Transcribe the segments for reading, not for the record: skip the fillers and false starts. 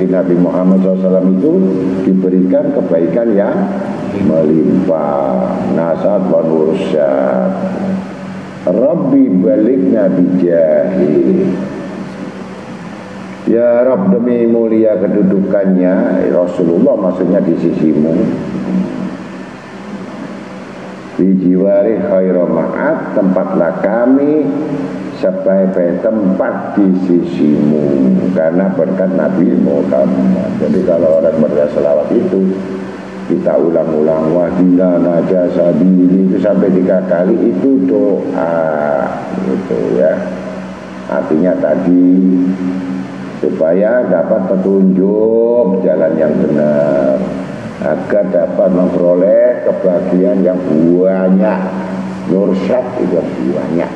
Nabi Muhammad SAW itu diberikan kebaikan yang melimpah, nasab wa nursyad. Rabbi balikna bijahi, ya Rabb, demi mulia kedudukannya Rasulullah, maksudnya di sisimu, bijiwari khairu ma'ad, tempatlah kami sebaik-baik tempat di sisimu karena berkat Nabi Muhammad. Jadi kalau orang berbaca selawat itu kita ulang-ulang wahdina naja sabili itu sampai 3 kali, itu doa gitu ya. Artinya tadi supaya dapat petunjuk jalan yang benar, agar dapat memperoleh kebahagiaan yang banyak. Nursyad itu banyak.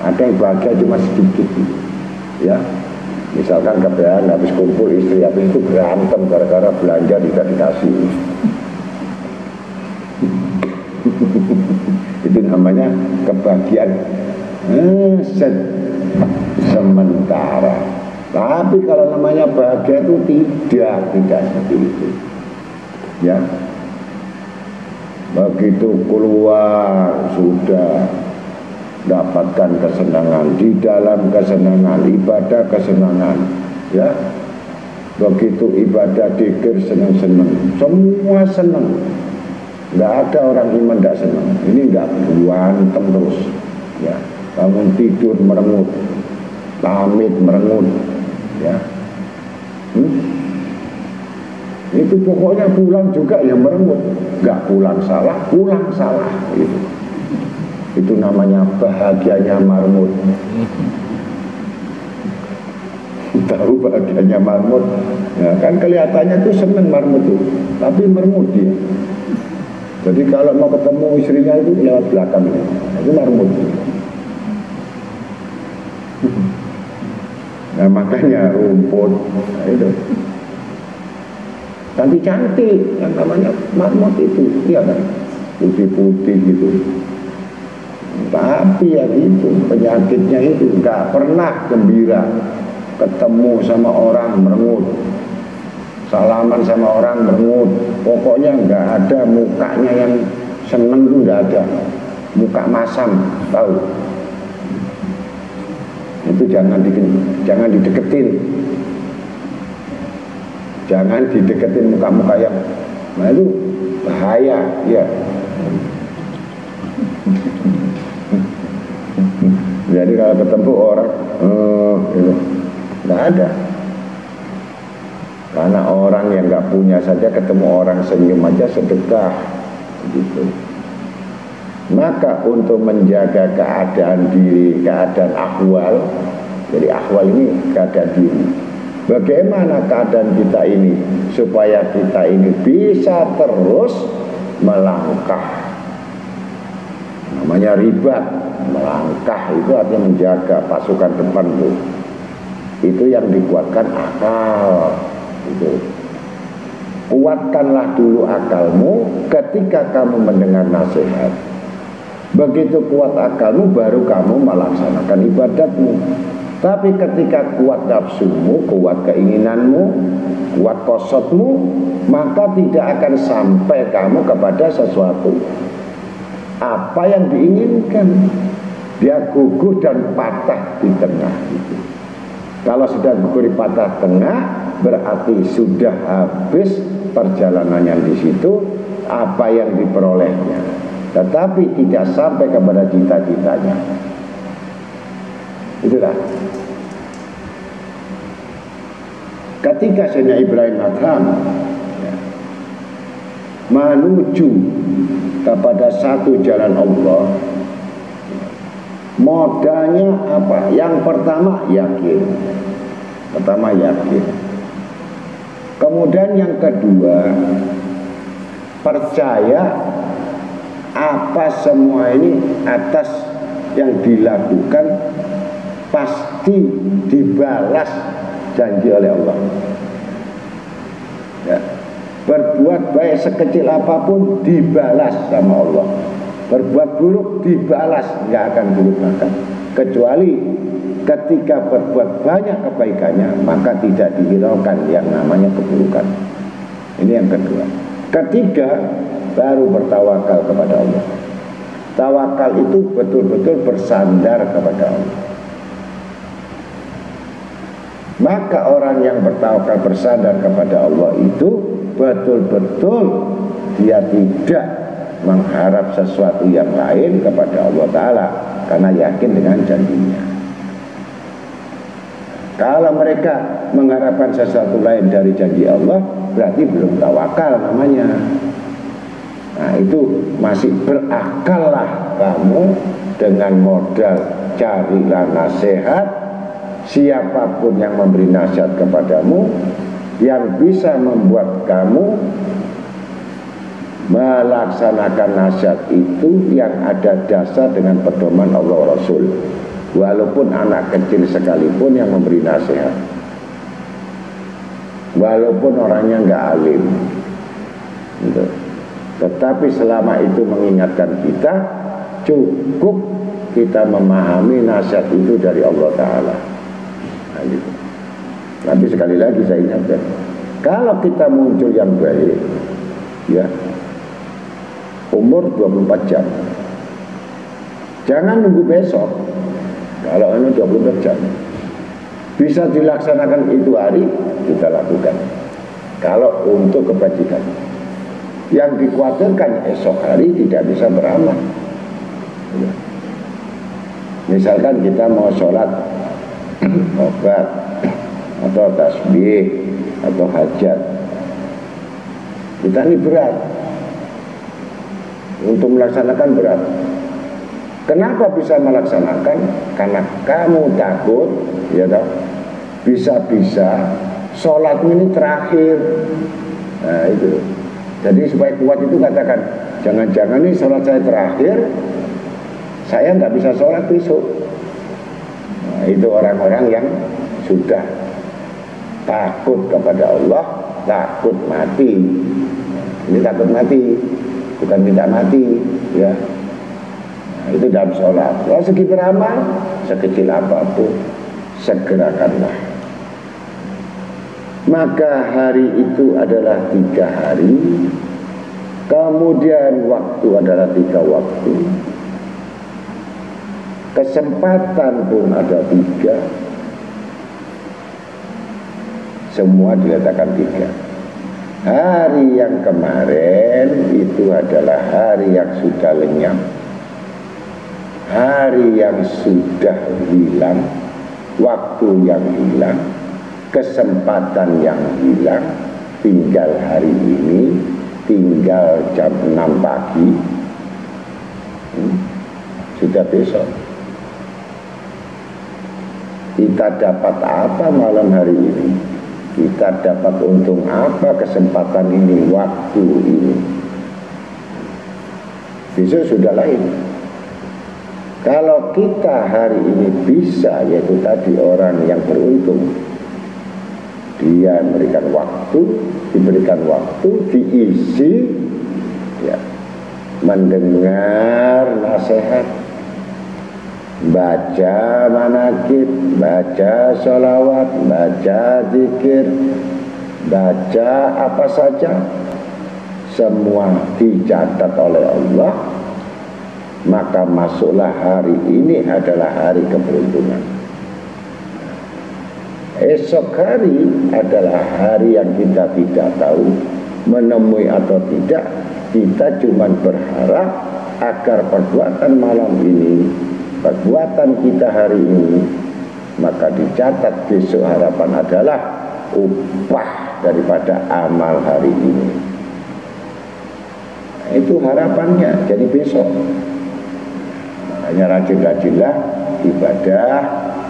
Ada yang bahagia cuma sedikit ya. Misalkan keadaan habis kumpul istri, habis itu berantem gara-gara belanja tidak dikasih. Itu namanya kebahagiaan sementara. Tapi kalau namanya bahagia itu tidak seperti itu ya. Begitu keluar sudah dapatkan kesenangan, di dalam kesenangan, ibadah kesenangan ya. Begitu ibadah dzikir senang-senang, semua senang. Nggak ada orang iman tidak senang. Ini nggak berantem terus ya. Bangun tidur merengut, pamit merengut ya. Itu pokoknya pulang juga ya merengut, nggak pulang salah gitu. Itu namanya bahagianya marmut. Tahu bahagianya marmut ya, kan kelihatannya tuh seneng marmut tuh, tapi mermut dia. Jadi kalau mau ketemu istrinya itu lewat belakang itu marmut. Nah makanya rumput itu cantik-cantik yang namanya marmut itu, iya kan, putih-putih gitu. Tapi ya gitu, penyakitnya itu nggak pernah gembira, ketemu sama orang merengut, salaman sama orang merengut, pokoknya nggak ada mukanya yang seneng tuh, nggak ada, muka masam, tahu? Itu jangan dideketin, jangan dideketin muka-muka yang, nah itu bahaya ya. Jadi kalau ketemu orang itu nggak ada, karena orang yang nggak punya saja ketemu orang senyum aja sedekah gitu. Maka untuk menjaga keadaan diri, keadaan ahwal, jadi ahwal ini keadaan diri, bagaimana keadaan kita ini supaya kita ini bisa terus melangkah, namanya ribat. Melangkah itu artinya menjaga pasukan depan tuh. Itu yang dikuatkan akal itu. Kuatkanlah dulu akalmu ketika kamu mendengar nasihat. Begitu kuat akalmu baru kamu melaksanakan ibadatmu. Tapi ketika kuat nafsumu, kuat keinginanmu, kuat kosotmu, maka tidak akan sampai kamu kepada sesuatu. apa yang diinginkan. Dia gugur dan patah di tengah itu. Kalau sudah gugur di patah tengah, berarti sudah habis perjalanannya di situ, apa yang diperolehnya, tetapi tidak sampai kepada cita-citanya. Itulah ketika Sayyidina Ibrahim Adham menuju kepada satu jalan Allah, modalnya apa? Yang pertama yakin. Kemudian yang kedua, percaya apa semua ini atas yang dilakukan pasti dibalas janji oleh Allah. Ya. Berbuat baik sekecil apapun dibalas sama Allah. Berbuat buruk dibalas, nggak akan dilupakan. Kecuali ketika berbuat banyak kebaikannya, maka tidak dihiraukan yang namanya keburukan. Ini yang kedua. Ketiga, baru bertawakal kepada Allah. Tawakal itu betul-betul bersandar kepada Allah. Maka orang yang bertawakal bersandar kepada Allah itu betul-betul dia tidak mengharap sesuatu yang lain kepada Allah Ta'ala, karena yakin dengan janjinya. Kalau mereka mengharapkan sesuatu lain dari janji Allah, berarti belum tawakal namanya. Nah, itu masih berakallah kamu dengan modal carilah nasihat siapapun yang memberi nasihat kepadamu, yang bisa membuat kamu melaksanakan nasihat itu yang ada dasar dengan pedoman Allah Rasul, walaupun anak kecil sekalipun yang memberi nasihat, walaupun orangnya nggak alim gitu. Tetapi selama itu mengingatkan kita, cukup kita memahami nasihat itu dari Allah Ta'ala. Nah, gitu. Tapi sekali lagi saya ingatkan, kalau kita muncul yang baik, ya, umur 24 jam, jangan nunggu besok. Kalau ini 24 jam bisa dilaksanakan itu hari, kita lakukan. Kalau untuk kebajikan, yang dikhawatirkan esok hari tidak bisa beramal. Misalkan kita mau sholat, obat, atau tasbih, atau hajat, kita ini berat untuk melaksanakan, berat. Kenapa bisa melaksanakan? Karena kamu takut, ya toh, bisa-bisa sholat ini terakhir. Nah itu. Jadi supaya kuat itu katakan, jangan-jangan ini sholat saya terakhir, saya nggak bisa sholat besok. Nah, itu orang-orang yang sudah takut kepada Allah, takut mati. Ini takut mati, bukan minta mati, ya. Nah, itu dalam sholat. Kalau segi beramal, sekecil apapun, segerakanlah. Maka hari itu adalah 3 hari, kemudian waktu adalah 3 waktu, kesempatan pun ada 3, semua diletakkan 3. Hari yang kemarin itu adalah hari yang sudah lenyap, hari yang sudah hilang, waktu yang hilang, kesempatan yang hilang, tinggal hari ini, tinggal jam 6 pagi, sudah besok. Kita dapat apa malam hari ini? Kita dapat untung apa kesempatan ini, waktu ini? Besok sudah lain. Kalau kita hari ini bisa, yaitu tadi orang yang beruntung, dia diberikan waktu, diisi, ya, mendengar nasihat, baca manakib, baca sholawat, baca zikir, baca apa saja, semua dicatat oleh Allah, maka masuklah hari ini adalah hari keberuntungan. Esok hari adalah hari yang kita tidak tahu menemui atau tidak. Kita cuma berharap agar perbuatan malam ini, perbuatan kita hari ini, maka dicatat besok. Harapan adalah upah daripada amal hari ini. Itu harapannya. Jadi besok makanya rajin-rajinlah ibadah,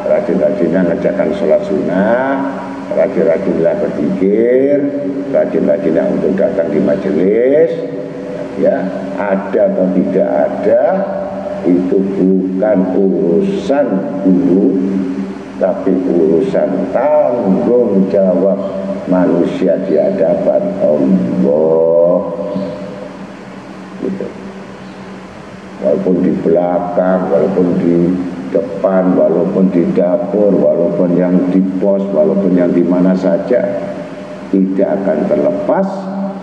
rajin-rajinlah ngerjakan sholat sunnah, rajin-rajinlah berzikir, rajin-rajinlah untuk datang di majelis. Ya, ada atau tidak ada itu bukan urusan guru, tapi urusan tanggung jawab manusia di hadapan Allah. Gitu. Walaupun di belakang, walaupun di depan, walaupun di dapur, walaupun yang di pos, walaupun yang di mana saja, tidak akan terlepas,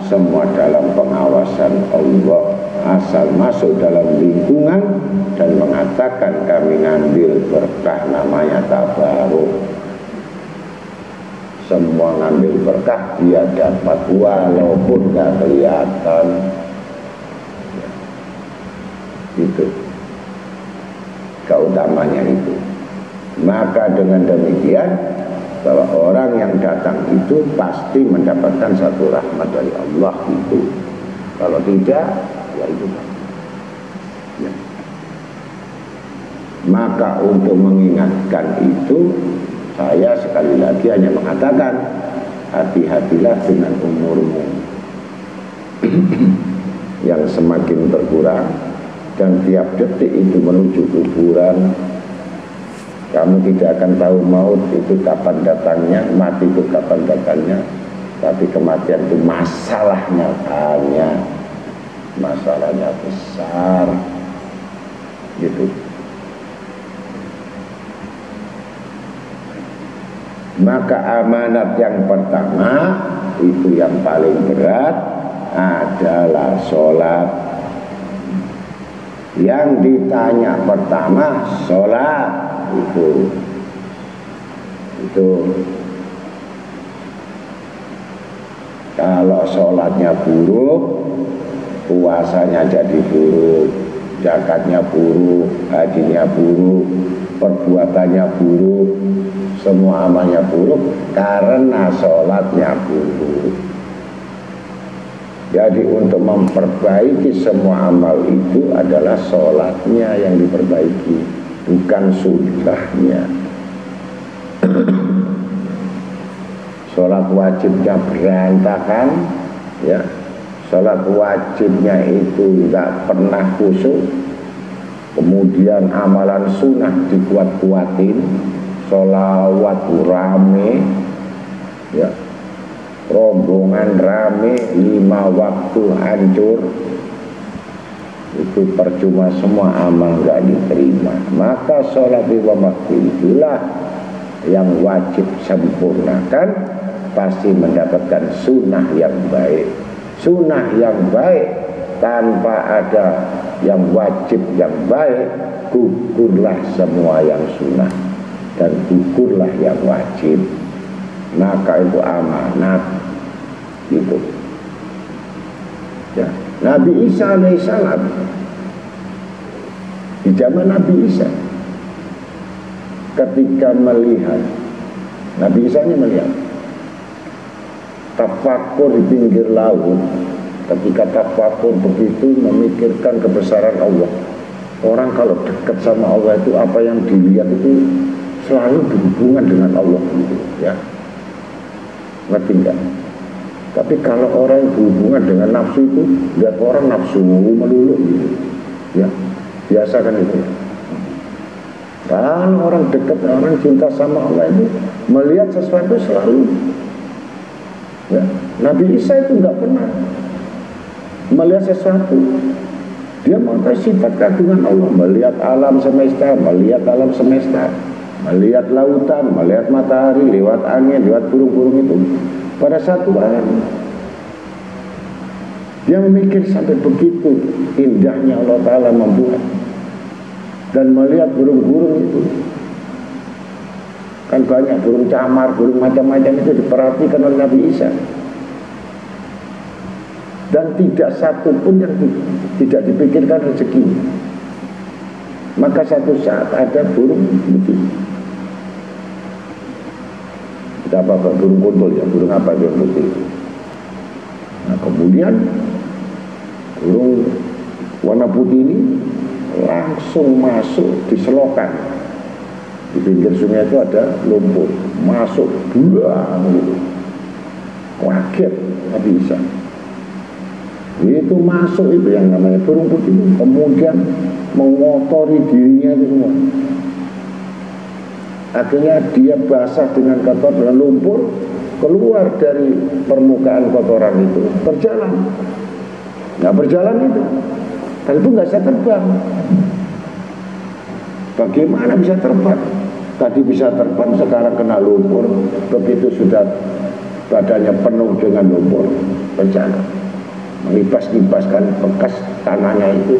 semua dalam pengawasan Allah. Asal masuk dalam lingkungan dan mengatakan kami ngambil berkah, namanya tabaruk. Semua ngambil berkah dia dapat walaupun gak kelihatan. Itu keutamanya itu. Maka dengan demikian bahwa orang yang datang itu pasti mendapatkan satu rahmat dari Allah itu. Kalau tidak, ya itu. Ya. Maka untuk mengingatkan itu, saya sekali lagi hanya mengatakan hati-hatilah dengan umurmu yang semakin berkurang. Dan tiap detik itu menuju kuburan. Kamu tidak akan tahu maut itu kapan datangnya, mati itu kapan datangnya. Tapi kematian itu masalahnya banyak, masalahnya besar. Gitu. Maka amanat yang pertama itu yang paling berat adalah sholat. Yang ditanya pertama sholat itu kalau sholatnya buruk, puasanya jadi buruk, zakatnya buruk, hajinya buruk, perbuatannya buruk, semua amalnya buruk karena sholatnya buruk. Jadi untuk memperbaiki semua amal itu adalah sholatnya yang diperbaiki, bukan sudahnya. Sholat wajibnya berantakan, ya. Sholat wajibnya itu nggak pernah khusyuk. Kemudian amalan sunnah dikuat-kuatin, sholawat rame, ya. Rombongan rame, 5 waktu hancur, itu percuma semua, amal nggak diterima. Maka sholat 5 waktu itulah yang wajib sempurnakan, pasti mendapatkan sunnah yang baik. Sunnah yang baik tanpa ada yang wajib yang baik, gugurlah semua yang sunnah dan gugurlah yang wajib. Maka itu amanat gitu. Ya. Nabi Isa alaihissalam, di zaman Nabi Isa, ketika melihat, Nabi Isa ini melihat tafakur di pinggir laut. Ketika tafakur begitu memikirkan kebesaran Allah. Orang kalau dekat sama Allah itu apa yang dilihat itu selalu berhubungan dengan Allah gitu, ya. Ngerti enggak? Tapi kalau orang yang berhubungan dengan nafsu itu, lihat orang nafsu melulu gitu, ya. Biasa kan itu. Kalau orang dekat, orang cinta sama Allah itu melihat sesuatu selalu, ya. Nabi Isa itu enggak pernah melihat sesuatu. Dia mengetahui sifat keagungan Allah, melihat alam semesta, melihat alam semesta, melihat lautan, melihat matahari, lewat angin, lewat burung-burung itu. Pada satu hari dia memikir sampai begitu indahnya Allah Ta'ala membuat. dan melihat burung-burung itu. Kan banyak burung camar, burung macam-macam itu diperhatikan oleh Nabi Isa. Dan tidak satu pun yang tidak dipikirkan rezeki. Maka satu saat ada burung putih. Tidak apa-apa, burung kuntul ya, burung apa yang putih. Nah kemudian burung warna putih ini langsung masuk di selokan. Di pinggir sungai itu ada lumpur, masuk buang gitu. Kaget Nabi Isa. Itu masuk itu yang namanya burung putih itu, kemudian mengotori dirinya itu semua. Akhirnya dia basah dengan kotor dan lumpur, keluar dari permukaan kotoran itu, berjalan. Nggak berjalan itu, tapi itu nggak bisa terbang. Bagaimana bisa terbang? Tadi bisa terbang, sekarang kena lumpur. Begitu sudah badannya penuh dengan lumpur, berjalan, melipas-lipaskan bekas tanahnya itu.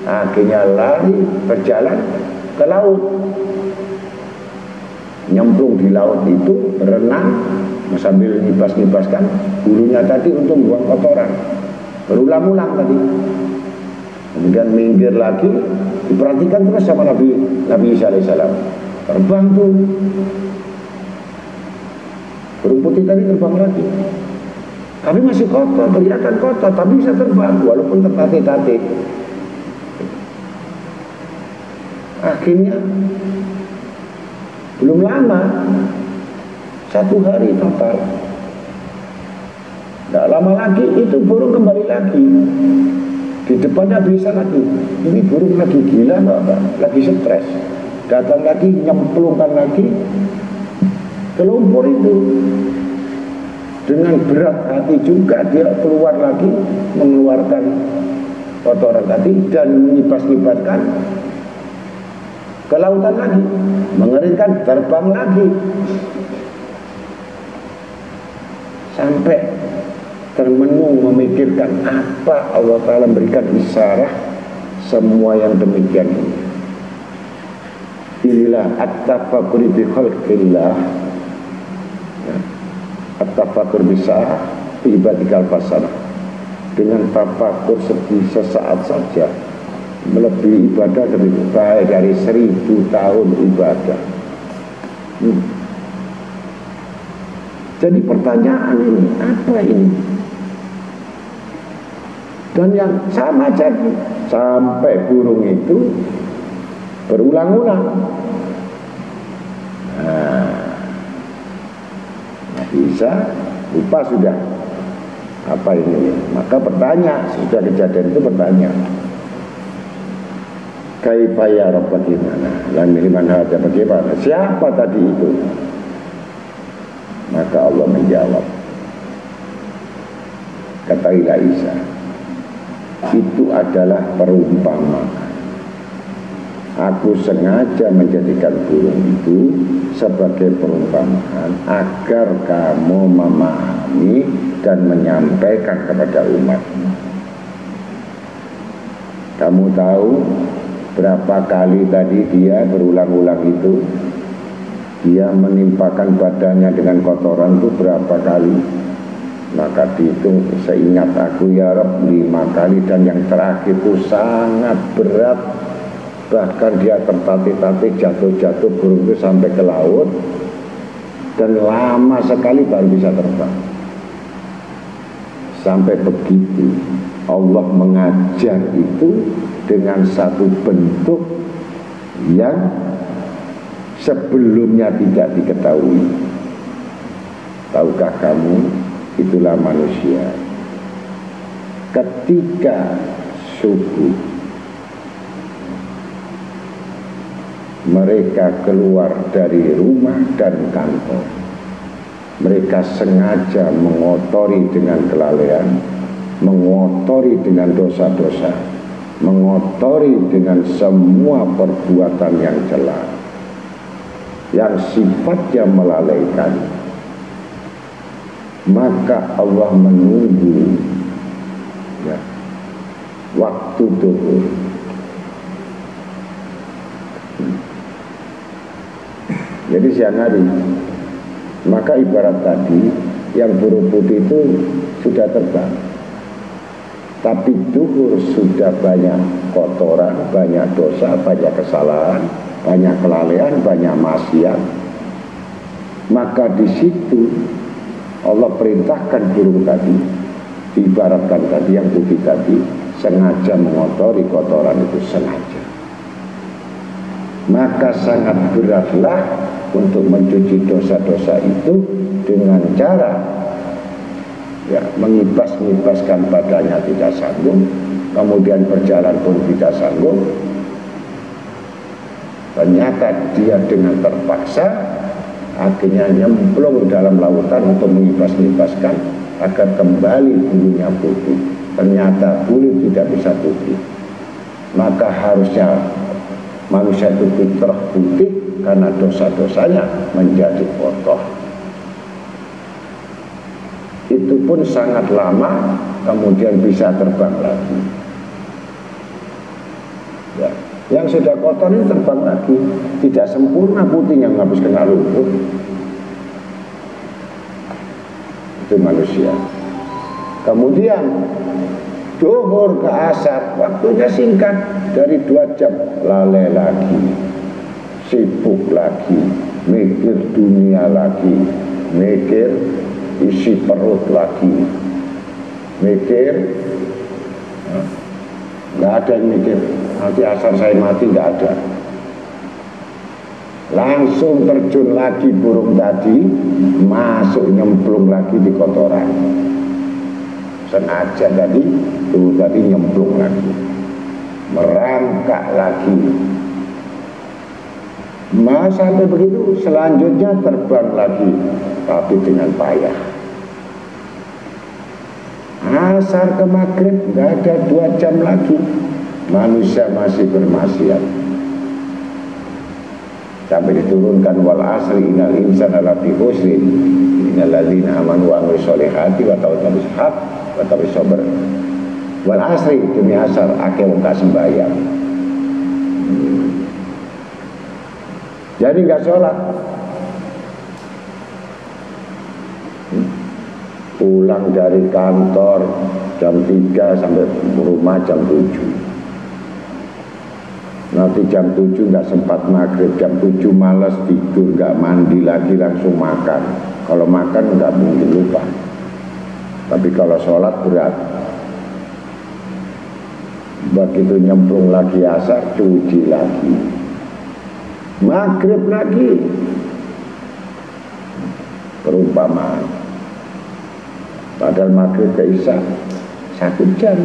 Akhirnya lari, berjalan ke laut, nyemplung di laut itu, berenang sambil lipas-lipaskan bulunya tadi untuk buang kotoran. Berulang-ulang tadi. Kemudian minggir lagi, diperhatikan terus sama Nabi Isa alaihissalam. Terbang tuh burung putih tadi, terbang lagi. Tapi masih kotor, kelihatan kotor, tapi bisa terbang walaupun tertatih-tatih. Akhirnya belum lama, 1 hari total, tidak lama lagi itu burung kembali lagi. Di depannya bisa lagi. Ini burung lagi gila, lagi stres. Datang lagi, nyemplungkan lagi ke lumpur itu. Dengan berat hati juga dia keluar lagi, mengeluarkan kotoran tadi dan menyipas-lipaskan ke lautan lagi, mengeringkan, terbang lagi, sampai termenung memikirkan apa Allah Ta'ala berikan isyarat semua yang demikian ini. Inilah at-tafakkur bi khalqillah, at-tafakkur bisa ibadikal pasana, dengan tafakur sesaat saja melebihi ibadah lebih baik dari 1000 tahun ibadah. Jadi pertanyaan ini, apa ini? Dan yang sama jadi sampai burung itu berulang-ulang. Nah, bisa lupa sudah apa ini. Maka bertanya, sudah kejadian itu bertanya, kaifa ya Rabb, bagaimana? Lan liman hada, bagaimana? Siapa tadi itu? Maka Allah menjawab, katailah Isa, itu adalah perumpamaan. Aku sengaja menjadikan burung itu sebagai perumpamaan agar kamu memahami dan menyampaikan kepada umatmu. Kamu tahu berapa kali tadi dia berulang-ulang itu, dia menimpakan badannya dengan kotoran itu berapa kali? Maka dihitung, seingat aku ya Rabb 5 kali, dan yang terakhir itu sangat berat. Bahkan dia tertatih-tatih, jatuh-jatuh burung itu sampai ke laut, dan lama sekali baru bisa terbang. Sampai begitu Allah mengajar itu dengan satu bentuk yang sebelumnya tidak diketahui. Tahukah kamu, itulah manusia. Ketika subuh mereka keluar dari rumah dan kantor, mereka sengaja mengotori dengan kelalaian, mengotori dengan dosa-dosa, mengotori dengan semua perbuatan yang celah, yang sifatnya melalaikan. Maka Allah menunggu waktu duhur, Jadi siang hari. Maka ibarat tadi yang burung putih itu sudah terbang, tapi duhur sudah banyak kotoran, banyak dosa, banyak kesalahan, banyak kelalaian, banyak maksiat. Maka di situ Allah perintahkan burung tadi, diibaratkan tadi yang putih tadi, sengaja mengotori kotoran itu sengaja. Maka sangat beratlah untuk mencuci dosa-dosa itu dengan cara mengibas-ngibaskan badannya tidak sanggup, kemudian berjalan pun tidak sanggup. Ternyata dia dengan terpaksa akhirnya nyemplung dalam lautan untuk mengibas-ngibaskan agar kembali bulunya putih. Ternyata bulu tidak bisa putih. Maka harusnya manusia itu fitrah putih karena dosa-dosanya menjadi kotor. Itu pun sangat lama, kemudian bisa terbang lagi. Ya. Yang sudah kotor ini terbang lagi, tidak sempurna putihnya, habis kena lumpur. Itu manusia. Kemudian duhur ke asar, waktunya singkat, dari 2 jam lalai lagi, sibuk lagi, mikir dunia lagi, mikir isi perut lagi, mikir, nggak ada yang mikir nanti asar saya mati, nggak ada. Langsung terjun lagi burung tadi, masuk nyemplung lagi di kotoran. Sengaja tadi nyemplung lagi, merangkak lagi. Sampai begitu selanjutnya terbang lagi, tapi dengan payah. Asar ke maghrib nggak ada 2 jam lagi, manusia masih bermaksiat. Sampai diturunkan wal asri innal insana lafi khusrin innal ladzina amanu wa amilus solihati wa tawassaw bis haqq wa tawassaw bis sabr. Wal asri, demi asar akeh wong gak sembahyang. Jadi nggak sholat, pulang dari kantor jam 3 sampai rumah jam 7. Nanti jam 7 nggak sempat maghrib, jam 7 malas tidur, nggak mandi lagi, langsung makan. Kalau makan nggak mungkin lupa, tapi kalau sholat berat. Begitu nyemplung lagi asar, cuci lagi, maghrib lagi. Perumpamaan, padahal maghrib ke isya 1 jam.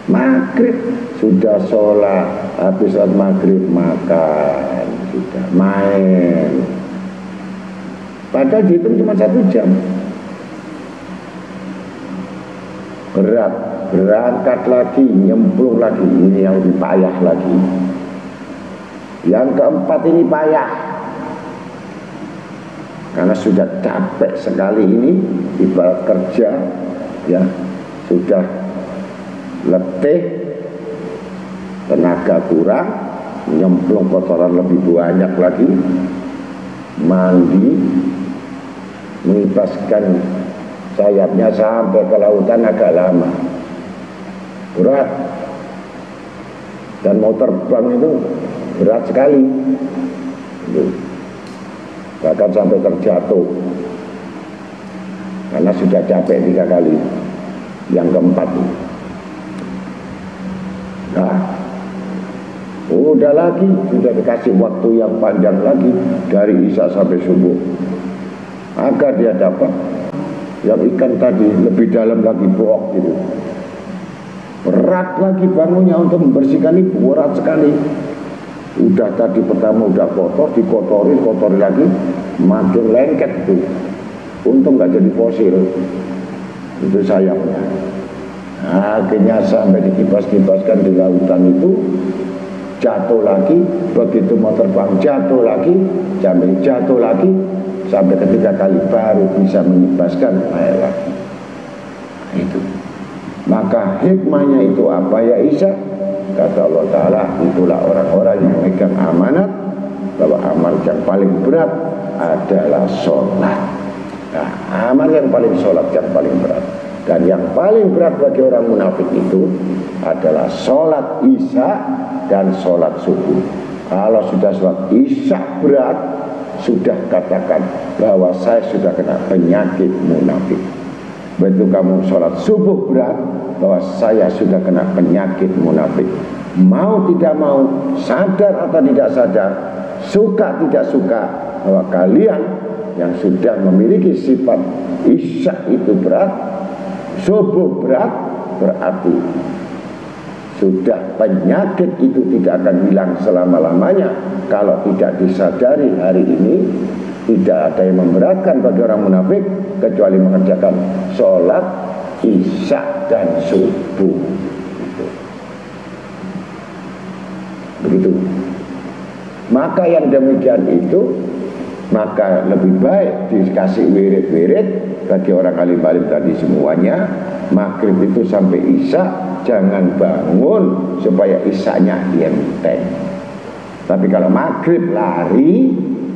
Maghrib sudah sholat, habis sholat maghrib makan, sudah main. Padahal dihitung cuma 1 jam. Berat, berangkat lagi, nyemplung lagi. Ini yang lebih payah lagi. Yang keempat ini payah, karena sudah capek sekali ini, ibarat kerja, ya sudah letih, tenaga kurang, nyemplung kotoran lebih banyak lagi, mandi, mengibaskan sayapnya sampai ke lautan agak lama, berat, dan mau terbang itu berat sekali, bahkan sampai terjatuh karena sudah capek 3 kali. Yang keempat, nah, udah lagi, sudah dikasih waktu yang panjang lagi dari isya sampai subuh, agar dia dapat yang ikan tadi lebih dalam lagi, bohong gitu. Berat lagi bangunnya untuk membersihkan itu, berat sekali. Udah tadi pertama udah kotor, kotori lagi, makin lengket tuh. Untung nggak jadi fosil itu sayapnya. Akhirnya sampai dikibas-kibaskan di lautan itu, jatuh lagi. Begitu mau terbang jatuh lagi, jatuh lagi, sampai ketiga kali baru bisa mengibaskan air lagi. Itu. Maka hikmahnya itu apa ya Isa? kata Allah Ta'ala, itulah orang-orang yang memegang amanat, bahwa amal yang paling berat adalah sholat. Nah, amal yang paling sholat yang paling berat. Dan yang paling berat bagi orang munafik itu adalah sholat isya dan sholat subuh. Kalau sudah sholat isya berat, sudah katakan bahwa saya sudah kena penyakit munafik. Begitu kamu sholat subuh berat, bahwa saya sudah kena penyakit munafik. Mau tidak mau, sadar atau tidak sadar, suka tidak suka, bahwa kalian yang sudah memiliki sifat isya itu berat, subuh berat, berarti sudah penyakit itu tidak akan hilang selama-lamanya. Kalau tidak disadari hari ini, tidak ada yang memberatkan bagi orang munafik kecuali mengerjakan sholat isya dan subuh. Begitu. Maka yang demikian itu, maka lebih baik dikasih wirid-wirid bagi orang alim-alim tadi semuanya. Maghrib itu sampai isya, jangan bangun supaya isyanya enteng. Tapi kalau maghrib lari,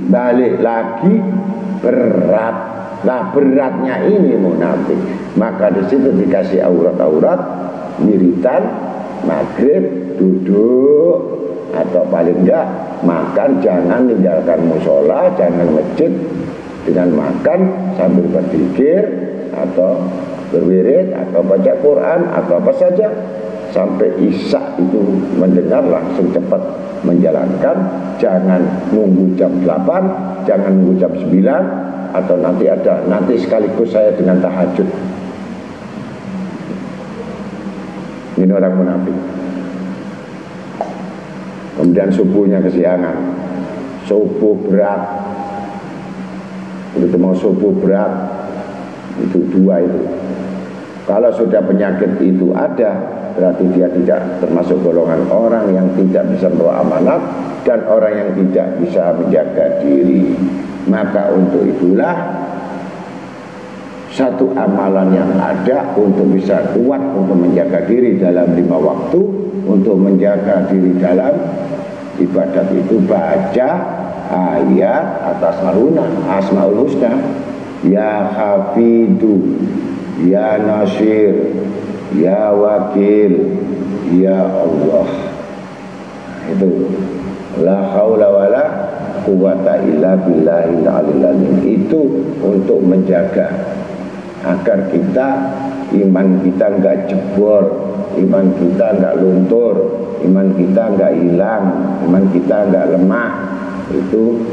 balik lagi, berat. Nah, beratnya ini munafik. Maka di situ dikasih aurat-aurat, wiritan, maghrib, duduk, atau paling enggak makan, jangan meninggalkan musola, jangan masjid, dengan makan sambil berzikir atau berwirid atau baca Quran atau apa saja sampai isya itu mendengar langsung cepat menjalankan. Jangan nunggu jam 8, jangan nunggu jam 9, atau nanti sekaligus saya dengan tahajud. Ini orang munafik. Kemudian subuhnya kesiangan, subuh berat. Begitu mau subuh berat, itu dua itu. Kalau sudah penyakit itu ada, berarti dia tidak termasuk golongan orang yang tidak bisa membawa amanat dan orang yang tidak bisa menjaga diri. Maka untuk itulah satu amalan yang ada untuk bisa kuat untuk menjaga diri dalam 5 waktu, untuk menjaga diri dalam ibadat itu baca ayat atas Asmaul Husna, ya Hafidu, ya Nasir, ya Wakil, ya Allah. Itu la haula wala quwata illa billahil aliyil azim. Itu untuk menjaga agar iman kita enggak jebol, iman kita enggak luntur, iman kita enggak hilang, iman kita enggak lemah. Itu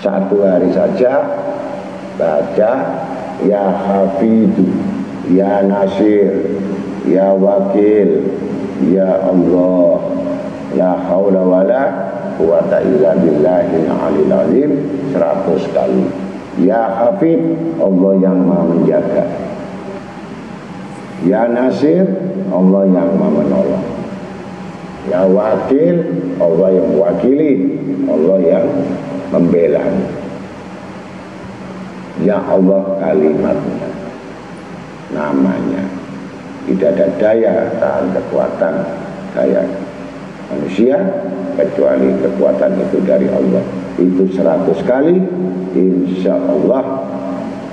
satu hari saja baca ya Hafidu, ya Nasir, ya Wakil, ya Allah, la haula wala quwata illa billahil aliyil azim 100 kali. Ya Hafid, Allah yang maha menjaga. Ya Nasir, Allah yang maha menolong. Ya Wakil, Allah yang mewakili, Allah yang membela. Ya Allah kalimatnya, namanya. Tidak ada daya tahan kekuatan daya manusia kecuali kekuatan itu dari Allah. Itu 100 kali, insya Allah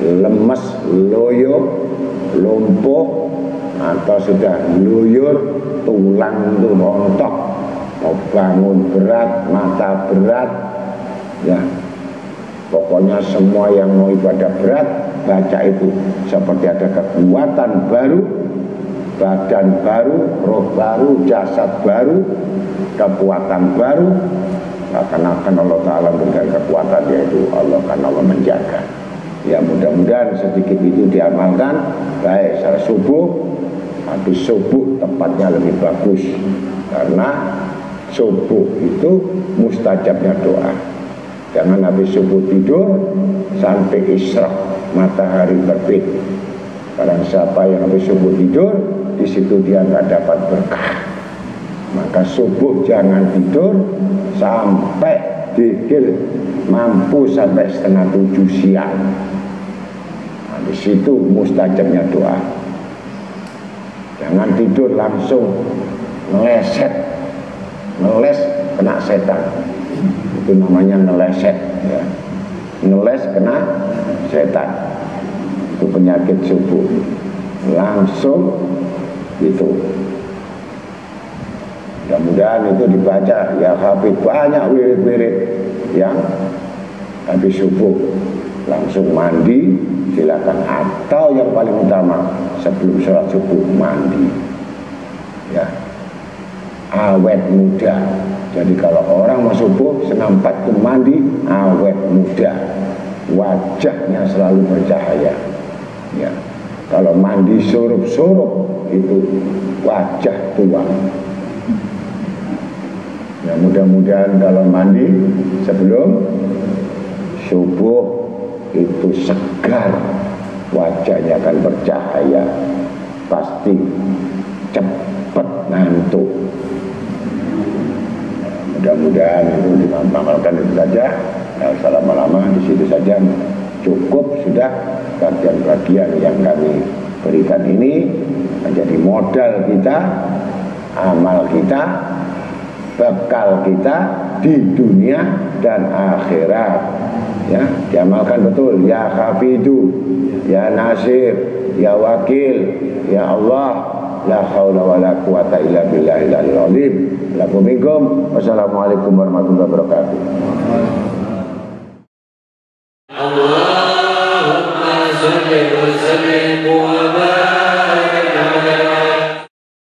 lemes, loyo, lumpuh, atau sudah luyur, tulang itu rontok, mau bangun berat, mata berat, ya pokoknya semua yang mau ibadah berat, baca itu seperti ada kekuatan baru, badan baru, roh baru, jasad baru, kekuatan baru. Akan Allah Ta'ala memberikan kekuatan, yaitu Allah menjaga. Ya mudah-mudahan sedikit itu diamalkan. Baik secara subuh, habis subuh tempatnya lebih bagus, karena subuh itu mustajabnya doa. Jangan habis subuh tidur sampai isyraq matahari terbit. Barang siapa yang habis subuh tidur, di situ dia nggak dapat berkah. Maka subuh jangan tidur sampai dikir mampu sampai 6:30 siang. Nah, di situ mustajabnya doa. Jangan tidur langsung ngeles ngeleset, ngeles kena setan, itu namanya ngeleset ya. Ngeles kena setan, itu penyakit subuh, langsung itu. Mudah-mudahan itu dibaca ya Habib, banyak wirid-wirid yang habis subuh langsung mandi silakan, atau yang paling utama sebelum sholat subuh mandi ya, awet muda. Jadi kalau orang mau subuh setengah 4 itu mandi, awet muda, wajahnya selalu bercahaya ya. Kalau mandi surup-surup itu wajah tua ya. Mudah-mudahan kalau mandi sebelum subuh itu segar, wajahnya akan bercahaya, pasti cepat ngantuk. Mudah-mudahan itu dimamalkan itu saja. Nah, lama-lama di situ saja cukup sudah bagian-bagian yang kami berikan ini menjadi modal kita, amal kita, bekal kita di dunia dan akhirat ya. Diamalkan betul ya Hafidu, ya Nasir, ya Wakil, ya Allah, la haula wala quwata illa billahil aliyil azim. Lakum minkum. Wassalamualaikum warahmatullahi wabarakatuh.